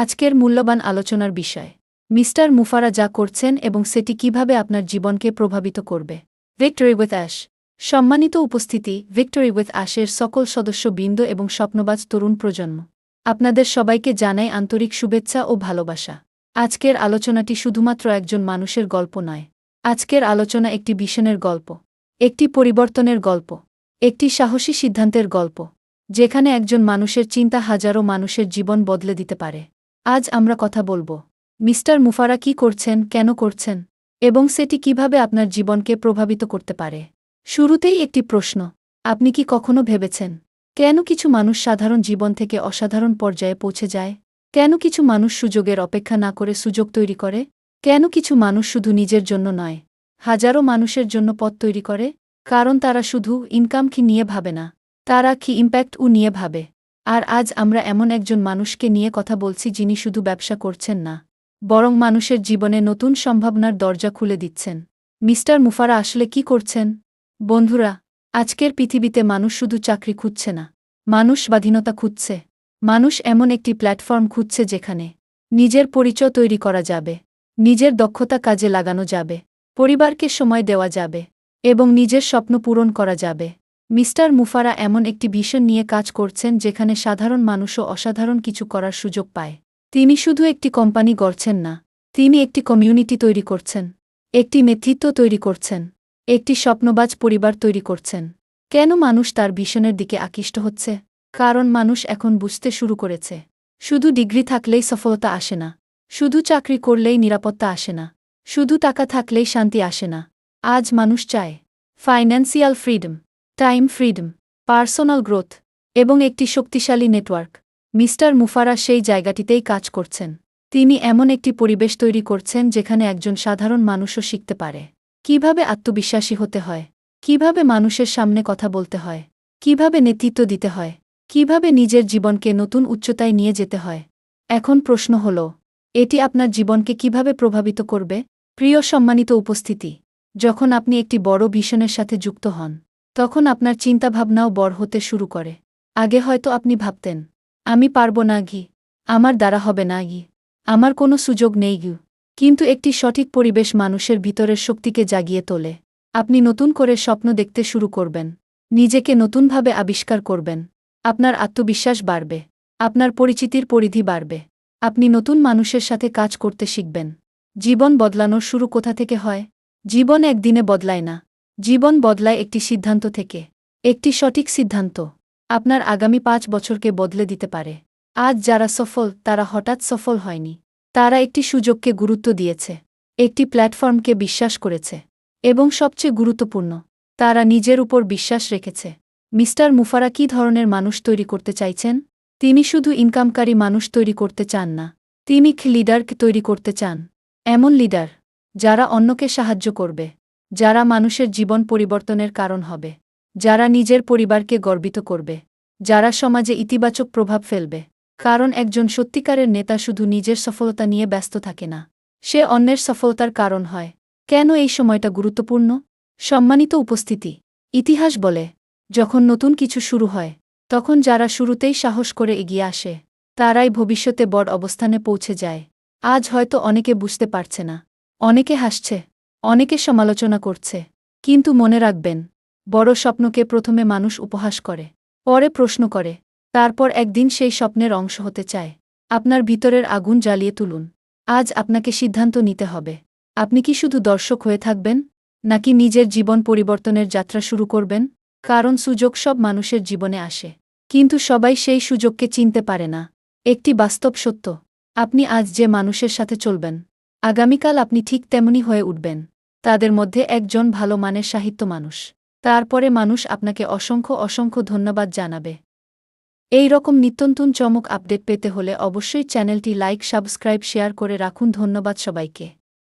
আজকের মূল্যবান আলোচনার বিষয় মিস্টার মুফারা যা করছেন এবং সেটি কিভাবে আপনার জীবনকে প্রভাবিত করবে। Victory with ash. সম্মানিত উপস্থিতি, ভিক্টরি উইথ অ্যাশের সকল সদস্যবৃন্দ এবং স্বপ্নবাজ তরুণ প্রজন্ম, আপনাদের সবাইকে জানাই আন্তরিক শুভেচ্ছা ও ভালোবাসা। আজকের আলোচনাটি শুধুমাত্র একজন মানুষের গল্প নয়। আজকের আলোচনা একটি ভিশনের গল্প, একটি পরিবর্তনের গল্প, একটি সাহসী সিদ্ধান্তের গল্প, যেখানে একজন মানুষের চিন্তা হাজারো মানুষের জীবন বদলে দিতে পারে। আজ আমরা কথা বলবো মিস্টার মুফারা কি করছেন, কেন করছেন, এবং সেটি কিভাবে আপনার জীবনকে প্রভাবিত করতে পারে। শুরুতেই একটি প্রশ্ন, আপনি কি কখনো ভেবেছেন কেন কিছু মানুষ সাধারণ জীবন থেকে অসাধারণ পর্যায়ে পৌঁছে যায়? কেন কিছু মানুষ সুযোগের অপেক্ষা না করে সুযোগ তৈরি করে? কেন কিছু মানুষ শুধু নিজের জন্য নয়, হাজারো মানুষের জন্য পথ তৈরি করে? কারণ তারা শুধু ইনকাম কি নিয়ে ভাবে না, তারা কি ইম্প্যাক্ট নিয়ে ভাবে। আর আজ আমরা এমন একজন মানুষকে নিয়ে কথা বলছি যিনি শুধু ব্যবসা করছেন না, বরং মানুষের জীবনে নতুন সম্ভাবনার দরজা খুলে দিচ্ছেন। মিস্টার মুফারা আসলে কি করছেন? বন্ধুরা, আজকের পৃথিবীতে মানুষ শুধু চাকরি খুঁজছে না, মানুষ স্বাধীনতা খুঁজছে। মানুষ এমন একটি প্ল্যাটফর্ম খুঁজছে যেখানে নিজের পরিচয় তৈরি করা যাবে, নিজের দক্ষতা কাজে লাগানো যাবে, পরিবারকে সময় দেওয়া যাবে এবং নিজের স্বপ্ন পূরণ করা যাবে। মিস্টার মুফারা এমন একটি ভিশন নিয়ে কাজ করছেন যেখানে সাধারণ মানুষও অসাধারণ কিছু করার সুযোগ পায়। তিনি শুধু একটি কোম্পানি গড়ছেন না, তিনি একটি কমিউনিটি তৈরি করছেন, একটি নেতৃত্ব তৈরি করছেন, একটি স্বপ্নবাজ পরিবার তৈরি করছেন। কেন মানুষ তার ভিশনের দিকে আকৃষ্ট হচ্ছে? কারণ মানুষ এখন বুঝতে শুরু করেছে শুধু ডিগ্রি থাকলেই সফলতা আসে না, শুধু চাকরি করলেই নিরাপত্তা আসে না, শুধু টাকা থাকলেই শান্তি আসে না। আজ মানুষ চায় financial freedom, time freedom, personal growth এবং একটি শক্তিশালী নেটওয়ার্ক। মিস্টার মুফারা সেই জায়গাটিতেই কাজ করছেন। তিনি এমন একটি পরিবেশ তৈরি করছেন যেখানে একজন সাধারণ মানুষও শিখতে পারে কিভাবে আত্মবিশ্বাসী হতে হয়, কিভাবে মানুষের সামনে কথা বলতে হয়, কিভাবে নেতৃত্ব দিতে হয়, কিভাবে নিজের জীবনকে নতুন উচ্চতায় নিয়ে যেতে হয়। এখন প্রশ্ন হল, এটি আপনার জীবনকে কিভাবে প্রভাবিত করবে? প্রিয় সম্মানিত উপস্থিতি, যখন আপনি একটি বড় ভিশনের সাথে যুক্ত হন, তখন আপনার চিন্তাভাবনাও বড় হতে শুরু করে। আগে হয়তো আপনি ভাবতেন, আমি পারব না গি, আমার দ্বারা হবে না গি, আমার কোনো সুযোগ নেই গি। কিন্তু একটি সঠিক পরিবেশ মানুষের ভিতরের শক্তিকে জাগিয়ে তোলে। আপনি নতুন করে স্বপ্ন দেখতে শুরু করবেন, নিজেকে নতুনভাবে আবিষ্কার করবেন, আপনার আত্মবিশ্বাস বাড়বে, আপনার পরিচিতির পরিধি বাড়বে, আপনি নতুন মানুষের সাথে কাজ করতে শিখবেন। জীবন বদলানোর শুরু কোথা থেকে হয়? জীবন একদিনে বদলায় না, জীবন বদলায় একটি সিদ্ধান্ত থেকে। একটি সঠিক সিদ্ধান্ত আপনার আগামী 5 বছরকে বদলে দিতে পারে। আজ যারা সফল, তারা হঠাৎ সফল হয়নি, তারা একটি সুযোগকে গুরুত্ব দিয়েছে, একটি প্ল্যাটফর্মকে বিশ্বাস করেছে এবং সবচেয়ে গুরুত্বপূর্ণ, তারা নিজের উপর বিশ্বাস রেখেছে। মিস্টার মুফারা কী ধরনের মানুষ তৈরি করতে চাইছেন? তিনি শুধু ইনকামকারী মানুষ তৈরি করতে চান না, তিনি লিডারকে তৈরি করতে চান। এমন লিডার যারা অন্যকে সাহায্য করবে, যারা মানুষের জীবন পরিবর্তনের কারণ হবে, যারা নিজের পরিবারকে গর্বিত করবে, যারা সমাজে ইতিবাচক প্রভাব ফেলবে। কারণ একজন সত্যিকারের নেতা শুধু নিজের সফলতা নিয়ে ব্যস্ত থাকে না, সে অন্যের সফলতার কারণ হয়। কেন এই সময়টা গুরুত্বপূর্ণ? সম্মানিত উপস্থিতি, ইতিহাস বলে, যখন নতুন কিছু শুরু হয়, তখন যারা শুরুতেই সাহস করে এগিয়ে আসে, তারাই ভবিষ্যতে বড় অবস্থানে পৌঁছে যায়। আজ হয়তো অনেকে বুঝতে পারছে না, অনেকে হাসছে, অনেকে সমালোচনা করছে, কিন্তু মনে রাখবেন, বড় স্বপ্নকে প্রথমে মানুষ উপহাস করে, পরে প্রশ্ন করে, তারপর একদিন সেই স্বপ্নের অংশ হতে চায়। আপনার ভিতরের আগুন জ্বালিয়ে তুলুন। আজ আপনাকে সিদ্ধান্ত নিতে হবে, আপনি কি শুধু দর্শক হয়ে থাকবেন, নাকি নিজের জীবন পরিবর্তনের যাত্রা শুরু করবেন? কারণ সুযোগ সব মানুষের জীবনে আসে, কিন্তু সবাই সেই সুযোগকে চিনতে পারে না। একটি বাস্তব সত্য, আপনি আজ যে মানুষের সাথে চলবেন, আগামীকাল আপনি ঠিক তেমনি হয়ে উঠবেন। তাদের মধ্যে একজন ভালো মানের সাহিত্য মানুষ, তারপরে মানুষ আপনাকে অসংখ্য অসংখ্য ধন্যবাদ জানাবে। এই রকম নিত্যনতুন চমক আপডেট পেতে হলে অবশ্যই চ্যানেলটি লাইক, সাবস্ক্রাইব, শেয়ার করে রাখুন। ধন্যবাদ সবাইকে।